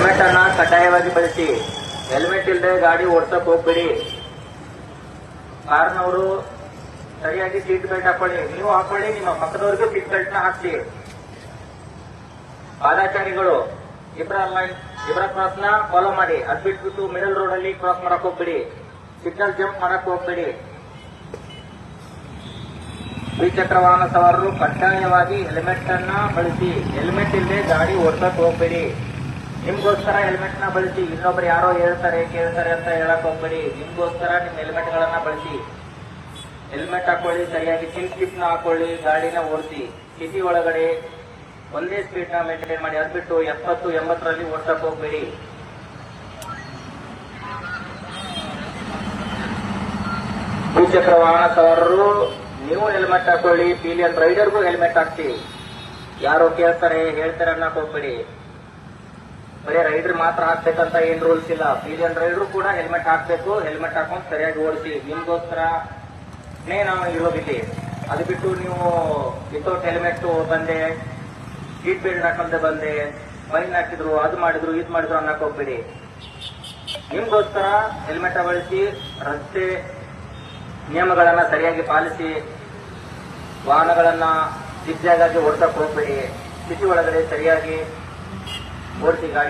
Helmet ಅನ್ನ ಕಡ್ಡಾಯವಾಗಿ ಬಳಸಿ. ಹೆಲ್ಮೆಟ್ ಇಲ್ಲದೆ ಗಾಡಿ ಓಡಿಸಕ್ ಹೋಗ್ಬೇಡಿ. ಕಾರ್ನವರು ಸರಿಯಾಗಿ ಸೀಟ್ ಬೆಲ್ಟ್ ಹಾಕೊಳ್ಳಿ. ನೀವು ಹಾಕೊಳ್ಳಿ, ನಿಮ್ಮ ಪಕ್ಕದವರಿಗೂ ಸೀಟ್ ಬೆಲ್ಟ್ ನ ಹಾಕಿ. ಪಾದಾಚಾರಿಗಳು ಇಬ್ರಾ ಕ್ರಾಸ್ ನ ಫಾಲೋ ಮಾಡಿ. ಅದ್ ಬಿಟ್ಬಿಟ್ಟು ಮಿಡಲ್ ರೋಡ್ ಅಲ್ಲಿ ಕ್ರಾಸ್ ಮಾಡಕ್ ಹೋಗ್ಬೇಡಿ. ಸಿಗ್ನಲ್ ಜಂಪ್ ಮಾಡಕ್ ಹೋಗ್ಬೇಡಿ. ದ್ವಿಚಕ್ರ ವಾಹನ ಸವಾರರು ಕಡ್ಡಾಯವಾಗಿ ಹೆಲ್ಮೆಟ್ ಅನ್ನ ಬಳಸಿ. ಹೆಲ್ಮೆಟ್ ಇಲ್ಲದೆ ಗಾಡಿ ಓಡಿಸಕ್ ಹೋಗ್ಬೇಡಿ. ನಿಮ್ಗೋಸ್ಕರ ಹೆಲ್ಮೆಟ್ ನ ಬಳಸಿ. ಇನ್ನೊಬ್ರು ಯಾರೋ ಹೇಳ್ತಾರೆ ಕೇಳ್ತಾರೆ ಅಂತ ಹೇಳಕ್ ಹೋಗ್ಬೇಡಿ. ನಿಮ್ಗೋಸ್ಕರ ನಿಮ್ ಹೆಲ್ಮೆಟ್ ಗಳನ್ನ ಬಳಸಿ. ಹೆಲ್ಮೆಟ್ ಹಾಕೊಳ್ಳಿ, ಸರಿಯಾಗಿ ಚಿನ್ ಸ್ಲಿಪ್ ನ ಹಾಕೊಳ್ಳಿ, ಗಾಡಿನ ಓಡಿಸಿ. ಸಿಟಿ ಒಳಗಡೆ ಒಂದೇ ಸ್ಪೀಡ್ ನ ಮೇಂಟೈನ್ ಮಾಡಿ. ಅದ್ಬಿಟ್ಟು 70-80ರಲ್ಲಿ ಓಡಿಸಕ್ ಹೋಗ್ಬೇಡಿ. ದ್ವಿಚಕ್ರ ವಾಹನ ಸವಾರರು ನೀವು ಹೆಲ್ಮೆಟ್ ಹಾಕೊಳ್ಳಿ. ಪಿಲಿಯನ್ ರೈಡರ್ಗೂ ಹೆಲ್ಮೆಟ್ ಹಾಕ್ಸಿ. ಯಾರೋ ಕೇಳ್ತಾರೆ ಹೇಳ್ತಾರೆ ಅನ್ನಕ್ ಹೋಗ್ಬೇಡಿ. ಬರೀ ರೈಡರ್ ಮಾತ್ರ ಹಾಕ್ಬೇಕಂತ ಏನ್ ರೂಲ್ಸ್ ಇಲ್ಲ. ಪಿಲಿಯನ್ ರೈಡರ್ ಕೂಡ ಹೆಲ್ಮೆಟ್ ಹಾಕ್ಬೇಕು. ಹೆಲ್ಮೆಟ್ ಹಾಕೊಂಡು ಸರಿಯಾಗಿ ಓಡಿಸಿ. ನಿಮ್ಗೋಸ್ಕರ ನಾವು ಇರೋದಿಲ್ಲಿ. ಅದು ಬಿಟ್ಟು ನೀವು ವಿತೌಟ್ ಹೆಲ್ಮೆಟ್ ಬಂದೆ, ಸೀಟ್ ಬೆಲ್ಟ್ ಹಾಕಂದೆ ಬಂದೆ, ಫೈನ್ ಹಾಕಿದ್ರು, ಅದು ಮಾಡಿದ್ರು ಇದು ಮಾಡಿದ್ರು ಅನ್ನಕ್ ಹೋಗ್ಬೇಡಿ. ನಿಮ್ಗೋಸ್ಕರ ಹೆಲ್ಮೆಟ್ ಬಳಸಿ. ರಸ್ತೆ ನಿಯಮಗಳನ್ನ ಸರಿಯಾಗಿ ಪಾಲಿಸಿ. ವಾಹನಗಳನ್ನ ಜಿಗ್ಜಾಗಾಗಿ ಓಡಿಸಕ್ ಹೋಗ್ಬೇಡಿ. ಸಿಟಿ ಒಳಗಡೆ ಸರಿಯಾಗಿ ಓಡಿಸಿ ಗಾಡಿ.